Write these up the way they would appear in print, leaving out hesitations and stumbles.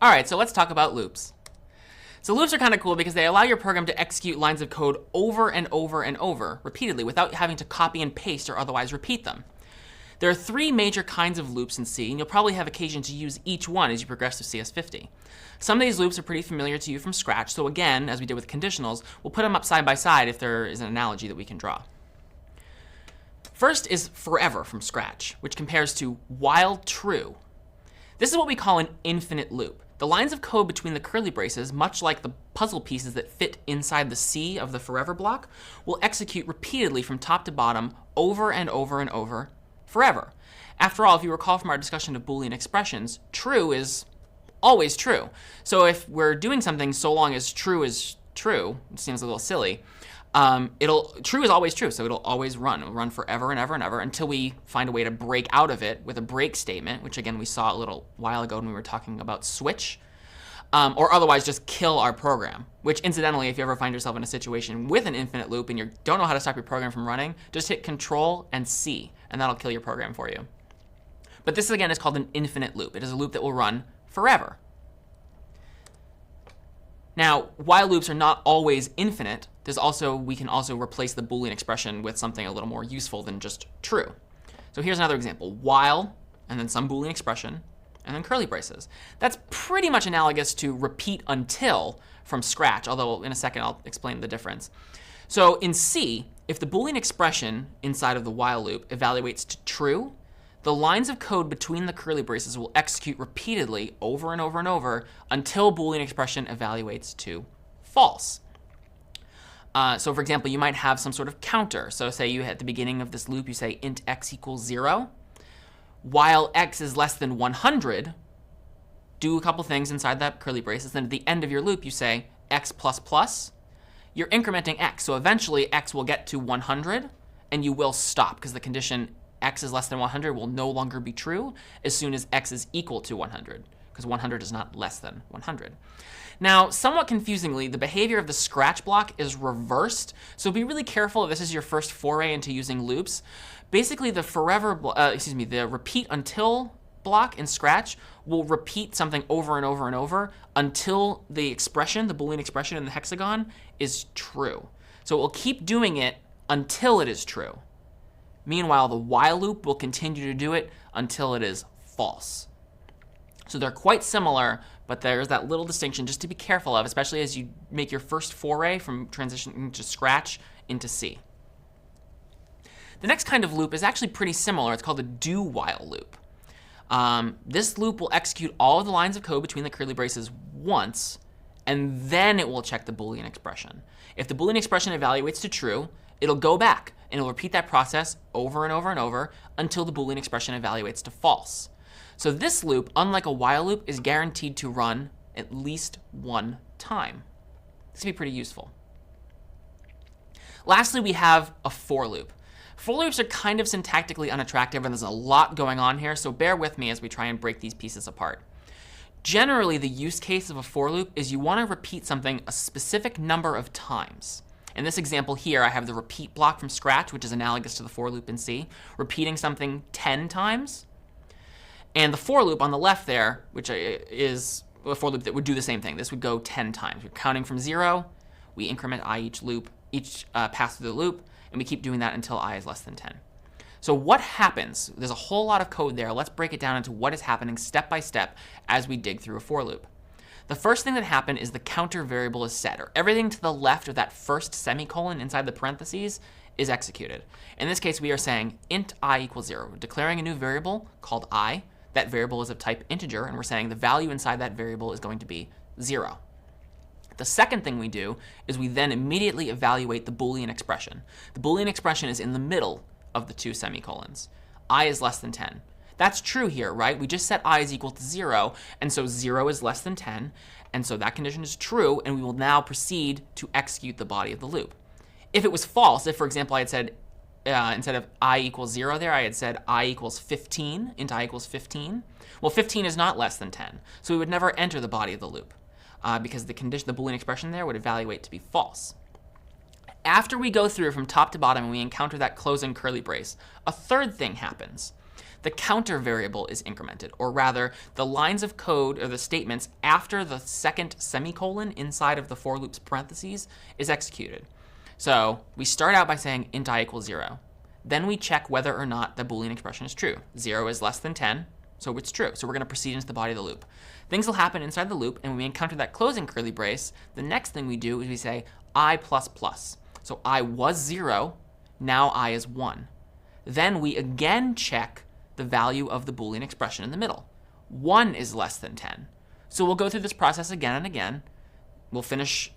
All right, so let's talk about loops. So loops are kind of cool because they allow your program to execute lines of code over and over and over repeatedly without having to copy and paste or otherwise repeat them. There are three major kinds of loops in C, and you'll probably have occasion to use each one as you progress through CS50. Some of these loops are pretty familiar to you from scratch, so again, as we did with conditionals, we'll put them up side by side if there is an analogy that we can draw. First is forever from scratch, which compares to while true. This is what we call an infinite loop. The lines of code between the curly braces, much like the puzzle pieces that fit inside the C of the forever block, will execute repeatedly from top to bottom over and over and over forever. After all, if you recall from our discussion of Boolean expressions, true is always true. So if we're doing something so long as true is true, it seems a little silly, true is always true, so it'll always run. It'll run forever and ever and ever until we find a way to break out of it with a break statement, which again we saw a little while ago when we were talking about switch, or otherwise just kill our program, which incidentally, if you ever find yourself in a situation with an infinite loop and you don't know how to stop your program from running, just hit Control and C, and that'll kill your program for you. But this again is called an infinite loop. It is a loop that will run forever. Now, while loops are not always infinite, we can also replace the Boolean expression with something a little more useful than just true. So here's another example. While, and then some Boolean expression, and then curly braces. That's pretty much analogous to repeat until from scratch, although in a second I'll explain the difference. So in C, if the Boolean expression inside of the while loop evaluates to true, the lines of code between the curly braces will execute repeatedly over and over and over until Boolean expression evaluates to false. So for example, you might have some sort of counter. So say you at the beginning of this loop, you say int x equals 0. While x is less than 100, do a couple things inside that curly braces. Then at the end of your loop, you say x plus plus. You're incrementing x. So eventually, x will get to 100, and you will stop because the condition x is less than 100 will no longer be true as soon as x is equal to 100, because 100 is not less than 100. Now, somewhat confusingly, the behavior of the scratch block is reversed. So be really careful if this is your first foray into using loops. Basically, the repeat until block in Scratch will repeat something over and over and over until the expression, the Boolean expression in the hexagon, is true. So it will keep doing it until it is true. Meanwhile, the while loop will continue to do it until it is false. So they're quite similar, but there's that little distinction just to be careful of, especially as you make your first foray from transitioning to Scratch into C. The next kind of loop is actually pretty similar. It's called a do-while loop. This loop will execute all of the lines of code between the curly braces once, and then it will check the Boolean expression. If the Boolean expression evaluates to true, it'll go back, and it'll repeat that process over and over and over until the Boolean expression evaluates to false. So this loop, unlike a while loop, is guaranteed to run at least one time. This can be pretty useful. Lastly, we have a for loop. For loops are kind of syntactically unattractive, and there's a lot going on here, so bear with me as we try and break these pieces apart. Generally, the use case of a for loop is you want to repeat something a specific number of times. In this example here, I have the repeat block from Scratch, which is analogous to the for loop in C, repeating something 10 times. And the for loop on the left there, which is a for loop that would do the same thing. This would go 10 times. We're counting from 0. We increment I each pass through the loop, and we keep doing that until I is less than 10. So what happens? There's a whole lot of code there. Let's break it down into what is happening step by step as we dig through a for loop. The first thing that happened is the counter variable is set, or everything to the left of that first semicolon inside the parentheses is executed. In this case, we are saying int I equals 0. We're declaring a new variable called I. That variable is of type integer, and we're saying the value inside that variable is going to be 0. The second thing we do is we then immediately evaluate the Boolean expression. The Boolean expression is in the middle of the two semicolons. I is less than 10. That's true here, right? We just set I is equal to 0, and so 0 is less than 10, and so that condition is true, and we will now proceed to execute the body of the loop. If it was false, if, for example, I had said, instead of I equals 0 there, I had said I equals 15, int I equals 15. Well, 15 is not less than 10, so we would never enter the body of the loop because the Boolean expression there would evaluate to be false. After we go through from top to bottom and we encounter that closing curly brace, a third thing happens. The counter variable is incremented, or rather, the lines of code or the statements after the second semicolon inside of the for loop's parentheses is executed. So we start out by saying int I equals 0. Then we check whether or not the Boolean expression is true. 0 is less than 10, so it's true. So we're going to proceed into the body of the loop. Things will happen inside the loop, and when we encounter that closing curly brace, the next thing we do is we say I++. So I was 0, now I is 1. Then we again check the value of the Boolean expression in the middle. 1 is less than 10. So we'll go through this process again and again. We'll finish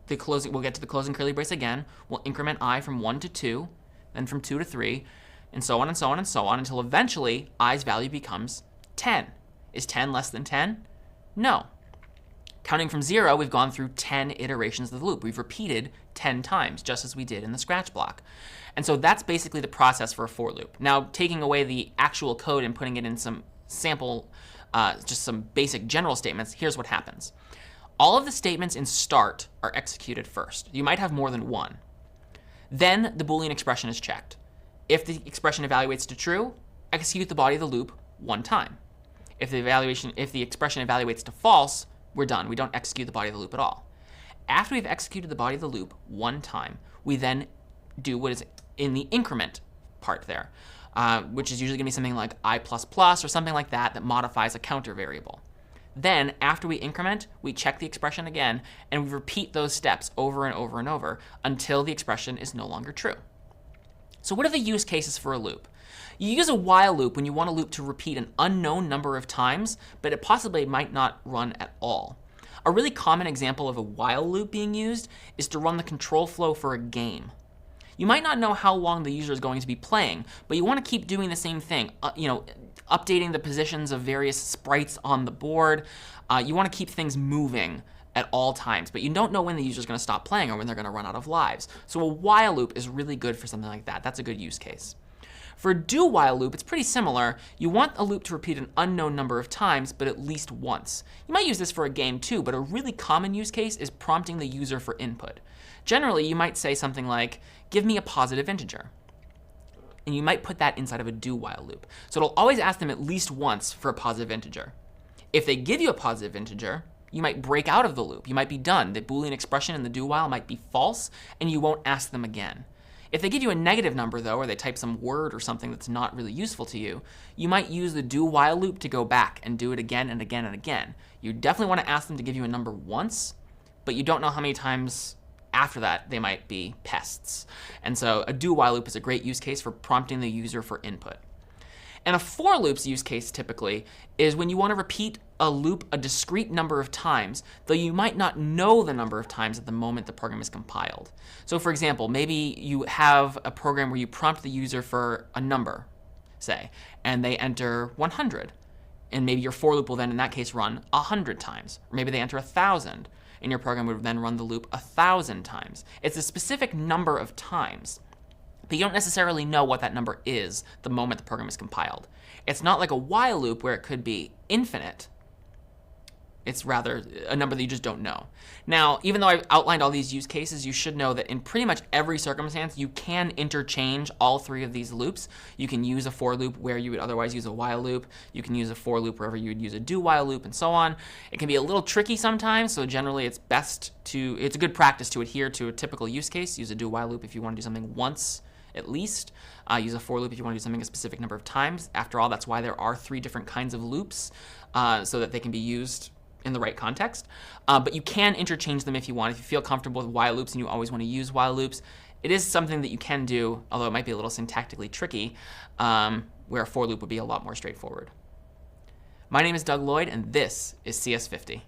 the closing, we'll get to the closing curly brace again. We'll increment I from 1 to 2, then from 2 to 3, and so on and so on and so on until eventually I's value becomes 10. Is 10 less than 10? No. Counting from 0, we've gone through 10 iterations of the loop. We've repeated 10 times, just as we did in the scratch block. And so that's basically the process for a for loop. Now, taking away the actual code and putting it in some sample, just some basic general statements, here's what happens. All of the statements in start are executed first. You might have more than one. Then the Boolean expression is checked. If the expression evaluates to true, execute the body of the loop one time. If the expression evaluates to false, we're done. We don't execute the body of the loop at all. After we've executed the body of the loop one time, we then do what is in the increment part there, which is usually going to be something like I++ or something like that that modifies a counter variable. Then, after we increment, we check the expression again, and we repeat those steps over and over and over until the expression is no longer true. So what are the use cases for a loop? You use a while loop when you want a loop to repeat an unknown number of times, but it possibly might not run at all. A really common example of a while loop being used is to run the control flow for a game. You might not know how long the user is going to be playing, but you want to keep doing the same thing, updating the positions of various sprites on the board. You want to keep things moving at all times, but you don't know when the user is going to stop playing or when they're going to run out of lives. So a while loop is really good for something like that. That's a good use case. For a do while loop, it's pretty similar. You want a loop to repeat an unknown number of times, but at least once. You might use this for a game too, but a really common use case is prompting the user for input. Generally, you might say something like, give me a positive integer. And you might put that inside of a do while loop. So it'll always ask them at least once for a positive integer. If they give you a positive integer, you might break out of the loop. You might be done. The Boolean expression in the do while might be false, and you won't ask them again. If they give you a negative number, though, or they type some word or something that's not really useful to you, you might use the do while loop to go back and do it again and again and again. You definitely want to ask them to give you a number once, but you don't know how many times after that they might be pests. And so a do while loop is a great use case for prompting the user for input. And a for loop's use case typically is when you want to repeat a loop a discrete number of times, though you might not know the number of times at the moment the program is compiled. So for example, maybe you have a program where you prompt the user for a number, say, and they enter 100. And maybe your for loop will then in that case run 100 times. Or maybe they enter 1,000, and your program would then run the loop 1,000 times. It's a specific number of times, but you don't necessarily know what that number is the moment the program is compiled. It's not like a while loop where it could be infinite. It's rather a number that you just don't know. Now, even though I've outlined all these use cases, you should know that in pretty much every circumstance, you can interchange all three of these loops. You can use a for loop where you would otherwise use a while loop. You can use a for loop wherever you would use a do while loop, and so on. It can be a little tricky sometimes, so generally it's a good practice to adhere to a typical use case. Use a do while loop if you want to do something once at least. Use a for loop if you want to do something a specific number of times. After all, that's why there are 3 different kinds of loops, so that they can be used in the right context. But you can interchange them if you want. If you feel comfortable with while loops and you always want to use while loops, it is something that you can do, although it might be a little syntactically tricky, where a for loop would be a lot more straightforward. My name is Doug Lloyd, and this is CS50.